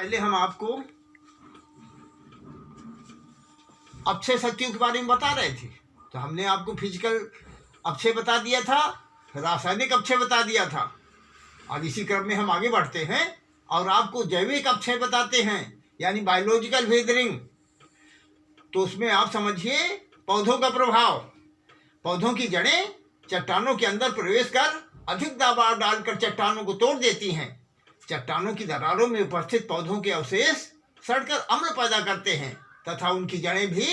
पहले हम आपको अक्षय शक्तियों के बारे में बता रहे थे। तो हमने आपको फिजिकल अक्षय बता दिया था, रासायनिक अक्षय बता दिया था। अब इसी क्रम में हम आगे बढ़ते हैं और आपको जैविक अक्षय बताते हैं, यानी बायोलॉजिकल वेदरिंग। तो उसमें आप समझिए पौधों का प्रभाव। पौधों की जड़ें चट्टानों के अंदर प्रवेश कर अधिक दबाव डालकर चट्टानों को तोड़ देती हैं। चट्टानों की दरारों में उपस्थित पौधों के अवशेष सड़कर अम्ल पैदा करते हैं तथा उनकी जड़ें भी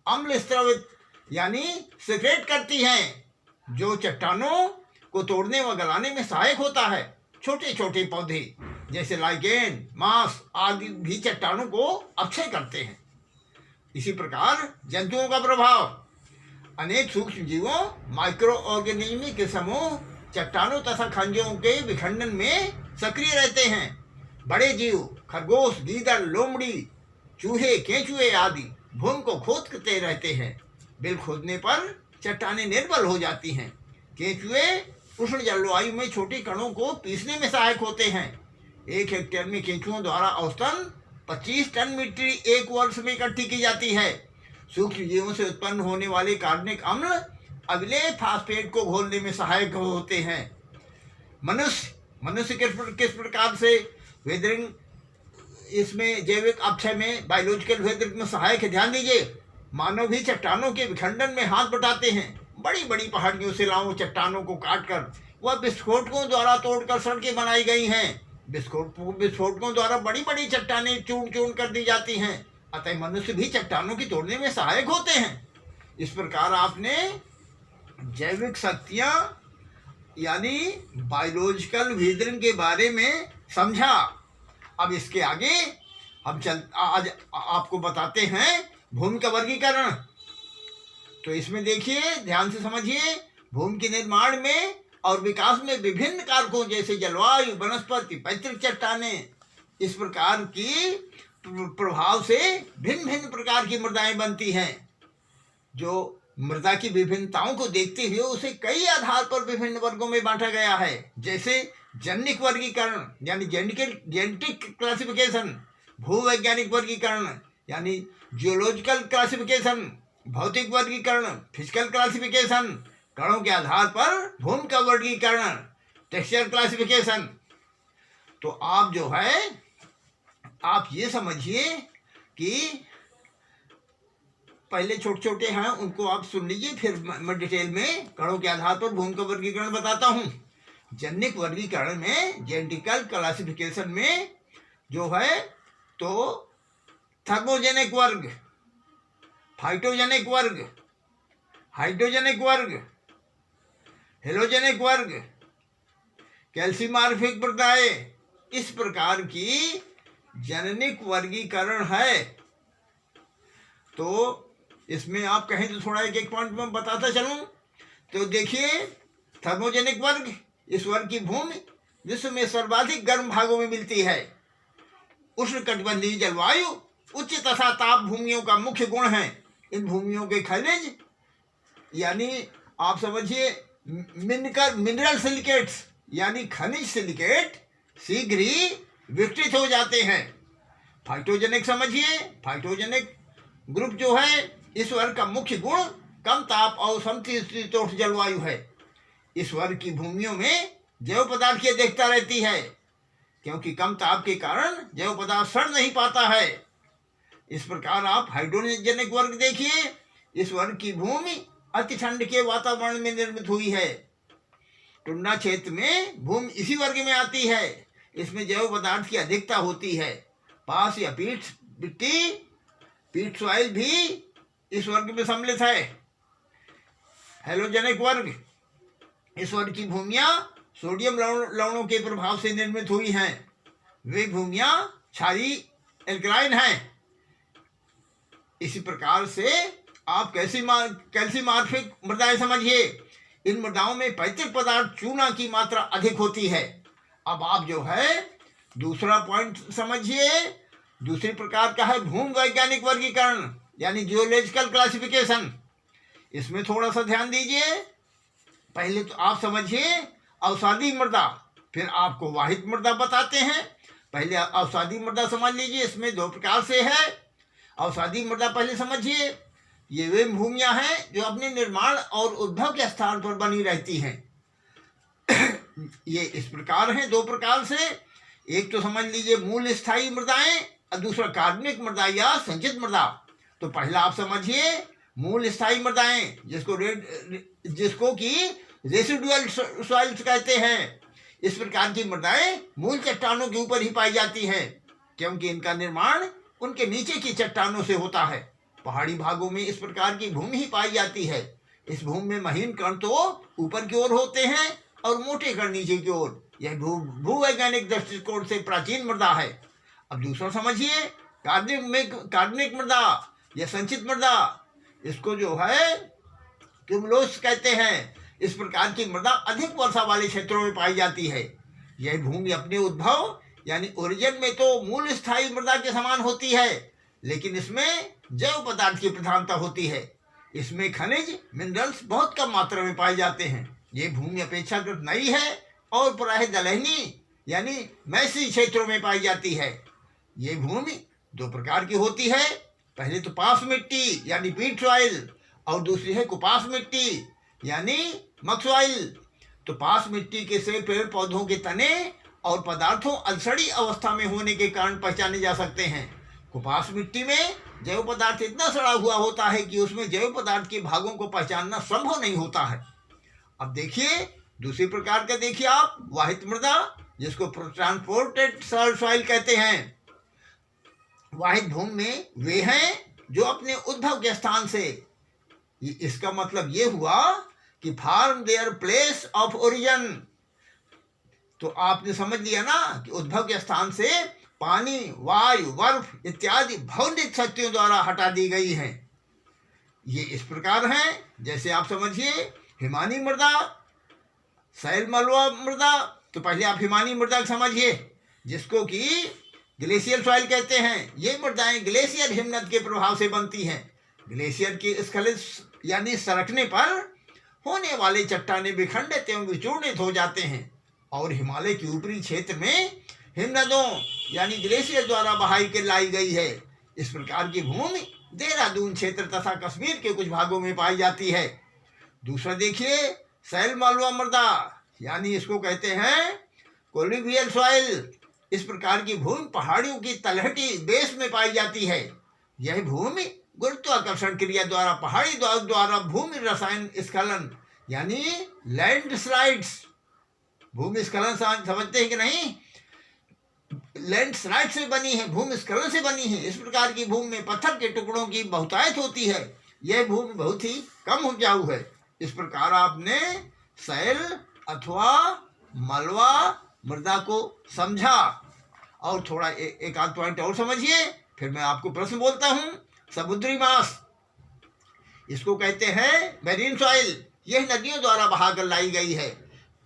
अम्ल स्रावित यानी सिक्रेट करती हैं, जो चट्टानों को तोड़ने व गलाने में सहायक होता है। छोटे छोटे पौधे जैसे लाइकेन, मांस आदि भी चट्टानों को अक्षय करते हैं। इसी प्रकार जंतुओं का प्रभाव। अनेक सूक्ष्म जीवों माइक्रो ऑर्गेनिज्म के समूह चट्टानों तथा खनिजों के विखंडन में सक्रिय रहते हैं। बड़े जीव खरगोश, गीदड़, लोमड़ी, चूहे, केंचुए आदि भूमि को खोदते रहते हैं। बिल खोदने पर चट्टानें निर्बल हो जाती हैं। केंचुए उष्ण जलवायु में छोटे कणों को पीसने में सहायक होते हैं। 1 हेक्टेयर में केंचुओं द्वारा औसतन 25 टन मिट्टी एक वर्ष में इकट्ठी की जाती है। सूक्ष्म जीवों से उत्पन्न होने वाले कार्बनिक अम्ल अगले फास्फेट को घोलने में सहायक होते हैं। मनुष्य किस प्रकार से वेदरिंग इसमें जैविक अक्षय में बायोलॉजिकल वेदरिंग में सहायक है, ध्यान दीजिए। मानव भी चट्टानों के विखंडन में हाथ बटाते हैं। बड़ी बड़ी पहाड़ियों से लाओ चट्टानों को काटकर वह विस्फोटकों द्वारा तोड़कर सड़कें बनाई गई हैं। विस्फोटकों द्वारा बड़ी बड़ी चट्टानें चूर्ण चूर्ण कर दी जाती हैं। अतः मनुष्य भी चट्टानों की तोड़ने में सहायक होते हैं। इस प्रकार आपने जैविक शक्तियाँ यानी बायोलॉजिकल वेदरिंग के बारे में समझा। अब इसके आगे हम आज आपको बताते हैं भूमि का वर्गीकरण। तो इसमें देखिए, ध्यान से समझिए। भूमि के निर्माण में और विकास में विभिन्न कारकों जैसे जलवायु, वनस्पति, पैतृक चट्टानें इस प्रकार की प्रभाव से भिन्न भिन्न प्रकार की मृदाएं बनती हैं। जो मृदा की विभिन्नताओं को देखते हुए उसे कई आधार पर विभिन्न वर्गों में बांटा गया है, जैसे जनिक वर्गीकरण यानी जेनेटिक क्लासिफिकेशन, भूवैज्ञानिक वर्गीकरण यानी जियोलॉजिकल क्लासिफिकेशन, भौतिक वर्गीकरण, फिजिकल क्लासिफिकेशन, कणों के आधार पर भूमि का वर्गीकरण, टेक्सचर क्लासिफिकेशन। तो आप जो है आप ये समझिए कि पहले छोटे छोटे हैं उनको आप सुन लीजिए, फिर मैं डिटेल में कणों के आधार पर भूमि का वर्गीकरण बताता हूँ। जनिक वर्गीकरण में जेनेटिकल क्लासिफिकेशन में जो है तो थर्मोजेनिक वर्ग, फाइटोजेनिक वर्ग, हाइड्रोजेनिक वर्ग, हेलोजेनिक वर्ग, कैल्सीमार्फिक प्रदाय, इस प्रकार की जनिक वर्गीकरण है। तो इसमें आप कहें तो थोड़ा एक एक पॉइंट में बताता चलूं। तो देखिए, थर्मोजेनिक वर्ग, इस वर्ग की भूमि विश्व में सर्वाधिक गर्म भागों में मिलती है। उष्णकटिबंधीय जलवायु उच्च तथा ताप भूमियों का मुख्य गुण है। इन भूमियों के खनिज यानी आप समझिए मिनरल सिलिकेट्स यानी खनिज सिलिकेट शीघ्र ही विकसित हो जाते हैं। फाइटोजेनिक समझिए, फाइटोजेनिक ग्रुप जो है इस वर्ग का मुख्य गुण कम ताप और समशीतोष्ण जलवायु है। इस वर्ग की भूमियों में जैव पदार्थ की अधिकता रहती है, क्योंकि कम ताप के कारण जैव पदार्थ सड़ नहीं पाता है। इस प्रकार आप हाइड्रोजेनिक वर्ग देखिए। इस वर्ग की भूमि अति ठंड के वातावरण में निर्मित हुई है। टुंडा क्षेत्र में भूमि इसी वर्ग में आती है। इसमें जैव पदार्थ की अधिकता होती है। पास या पीट सॉइल भी इस वर्ग में सम्मिलित है। हेलोजेनिक वर्ग, इस वर्ग की भूमियां सोडियम लवणों के प्रभाव से निर्मित हुई हैं। वे भूमियां क्षारीय एल्कलाइन हैं। इसी प्रकार से आप कैल्सीमार्फिक मृदाएं समझिए। इन मृदाओं में पैतृक पदार्थ चूना की मात्रा अधिक होती है। अब आप जो है दूसरा पॉइंट समझिए। दूसरी प्रकार का है भूमि वैज्ञानिक वर्गीकरण यानी जियोलॉजिकल क्लासिफिकेशन। इसमें थोड़ा सा ध्यान दीजिए। पहले तो आप समझिए अवसादी मृदा, फिर आपको वाहित मृदा बताते हैं। पहले अवसादी मृदा समझ लीजिए, इसमें दो प्रकार से है। अवसादी मृदा पहले समझिए, ये वे भूमियां हैं जो अपने निर्माण और उद्भव के स्थान पर बनी रहती हैं। ये इस प्रकार हैं, दो प्रकार से। एक तो समझ लीजिए मूल स्थायी मृदाएं और दूसरा कार्बनिक मृदा या संचित मृदा। तो पहला आप समझिए मूल स्थायी मृदाएं, जिसको कि रेसिडुअल सॉइल्स कहते हैं। इस प्रकार की मृदाएं मूल चट्टानों के ऊपर ही पाई जाती हैं, क्योंकि इनका निर्माण उनके नीचे की चट्टानों से होता है। पहाड़ी भागों में इस प्रकार की भूमि ही पाई जाती है। इस भूमि में महीन कण तो ऊपर की ओर होते हैं और मोटे कण नीचे की ओर। यह भूवैज्ञानिक दृष्टिकोण से प्राचीन मृदा है। अब दूसरा समझिए कार्बनिक मृदा या संचित मृदा, इसको जो है क्यूमुलोस कहते हैं। इस प्रकार की मृदा अधिक वर्षा वाले क्षेत्रों में पाई जाती है। यह भूमि अपने उद्भव यानी ओरिजिन में तो मूल स्थायी मृदा के समान होती है, लेकिन इसमें जैव पदार्थ की प्रधानता होती है। इसमें खनिज मिनरल्स बहुत कम मात्रा में पाए जाते हैं। ये भूमि अपेक्षाकृत नई है और प्रायः दलहनी यानी मैसी क्षेत्रों में पाई जाती है। ये भूमि दो प्रकार की होती है। पहले तो पास मिट्टी यानी पीट सॉइल, और दूसरी है कुपास मिट्टी यानी मक सॉइल। तो पास मिट्टी के से पेड़ पौधों के तने और पदार्थों अलसड़ी अवस्था में होने के कारण पहचाने जा सकते हैं। कुपास मिट्टी में जैव पदार्थ इतना सड़ा हुआ होता है कि उसमें जैव पदार्थ के भागों को पहचानना संभव नहीं होता है। अब देखिए दूसरी प्रकार का, देखिए आप वाहित मृदा, जिसको ट्रांसपोर्टेड सॉइल कहते हैं। वाहित भूमि में वे हैं जो अपने उद्भव के स्थान से, इसका मतलब ये हुआ कि from their place of origin. तो आपने समझ लिया ना कि उद्भव के स्थान से पानी, वायु, बर्फ इत्यादि भौतिक शक्तियों द्वारा हटा दी गई हैं। ये इस प्रकार हैं, जैसे आप समझिए हिमानी मृदा, शैल मलवा मृदा। तो पहले आप हिमानी मृदा समझिए, जिसको कि ग्लेशियर सॉइल कहते हैं। ये मृदाएं ग्लेशियर हिमनद के प्रभाव से बनती हैं। ग्लेशियर के स्खलित यानी सरकने पर होने वाले चट्टाने विखंडित एवं विचूर्णित हो जाते हैं, और हिमालय के ऊपरी क्षेत्र में हिमनदों यानी ग्लेशियर द्वारा बहाई के लाई गई है। इस प्रकार की भूमि देहरादून क्षेत्र तथा कश्मीर के कुछ भागों में पाई जाती है। दूसरा देखिए शैल मालवा मृदा, यानी इसको कहते हैं कोलिवियल सॉइल। इस प्रकार की भूमि पहाड़ियों की तलहटी बेस में पाई जाती है। यह भूमि गुरुत्वाकर्षण क्रिया द्वारा पहाड़ी द्वारा भूमि रसायन स्खलन यानी लैंडस्लाइड्स, भूमि स्खलन समझते हैं कि नहीं, लैंडस्लाइड से बनी है, भूमि स्खलन से बनी है। इस प्रकार की भूमि में पत्थर के टुकड़ों की बहुतायत होती है। यह भूमि बहुत ही कम उपजाऊ है। इस प्रकार आपने शैल अथवा मलवा मृदा को समझा, और थोड़ा एक आध पॉइंट और समझिए, फिर मैं आपको प्रश्न बोलता हूँ। समुद्री मांस, इसको कहते हैं मैरीन सॉइल। यह नदियों द्वारा बहाकर लाई गई है,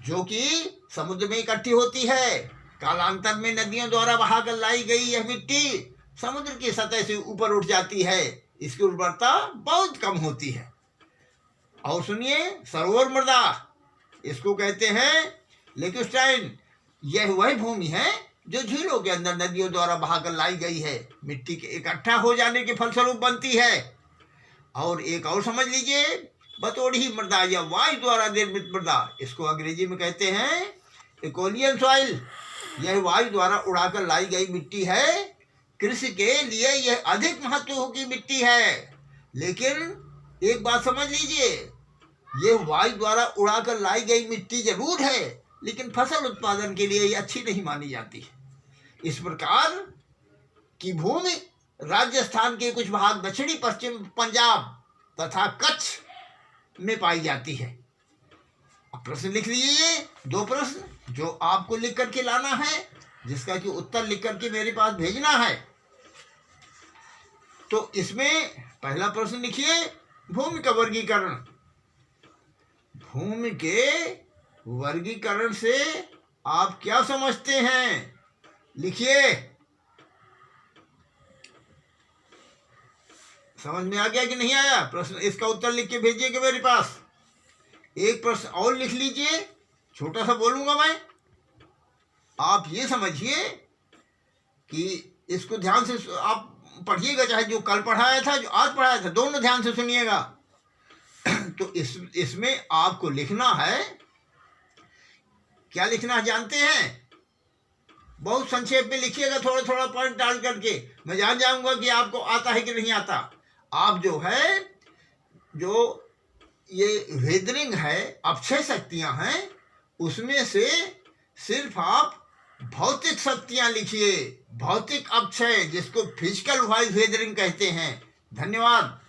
जो कि समुद्र में इकट्ठी होती है। कालांतर में नदियों द्वारा बहाकर लाई गई यह मिट्टी समुद्र की सतह से ऊपर उठ जाती है। इसकी उर्वरता बहुत कम होती है। और सुनिए सरोवर मृदा, इसको कहते हैं लेक्यूस्टाइन। यह वह भूमि है जो झीलों के अंदर नदियों द्वारा बहाकर लाई गई है, मिट्टी के इकट्ठा हो जाने के फलस्वरूप बनती है। और एक और समझ लीजिए बतोड़ी मृदा या वायु द्वारा निर्मित मृदा, इसको अंग्रेजी में कहते हैं इकोलियन सॉइल। यह वायु द्वारा उड़ाकर लाई गई मिट्टी है। कृषि के लिए यह अधिक महत्व की मिट्टी है, लेकिन एक बात समझ लीजिए, यह वायु द्वारा उड़ाकर लाई गई मिट्टी जरूर है, लेकिन फसल उत्पादन के लिए यह अच्छी नहीं मानी जाती है। इस प्रकार की भूमि राजस्थान के कुछ भाग, दक्षिणी पश्चिम पंजाब तथा कच्छ में पाई जाती है। अब प्रश्न लिख लीजिए, दो प्रश्न जो आपको लिख करके लाना है, जिसका कि उत्तर लिख करके मेरे पास भेजना है। तो इसमें पहला प्रश्न लिखिए, भूमि का वर्गीकरण। भूमि के वर्गीकरण से आप क्या समझते हैं, लिखिए। समझ में आ गया कि नहीं आया प्रश्न? इसका उत्तर लिख के भेजिएगा मेरे पास। एक प्रश्न और लिख लीजिए, छोटा सा बोलूंगा मैं। आप ये समझिए कि इसको ध्यान से आप पढ़िएगा, चाहे जो कल पढ़ाया था जो आज पढ़ाया था, दोनों ध्यान से सुनिएगा। तो इसमें आपको लिखना है, क्या लिखना है जानते हैं? बहुत संक्षेप में लिखिएगा, थोड़ा थोड़ा पॉइंट डाल करके। मैं जान जाऊंगा कि आपको आता है कि नहीं आता। आप जो है, जो ये वेदरिंग है, अक्षय शक्तियां हैं, उसमें से सिर्फ आप भौतिक शक्तियां लिखिए, भौतिक अक्षय, जिसको फिजिकल वॉइस वेदरिंग कहते हैं। धन्यवाद।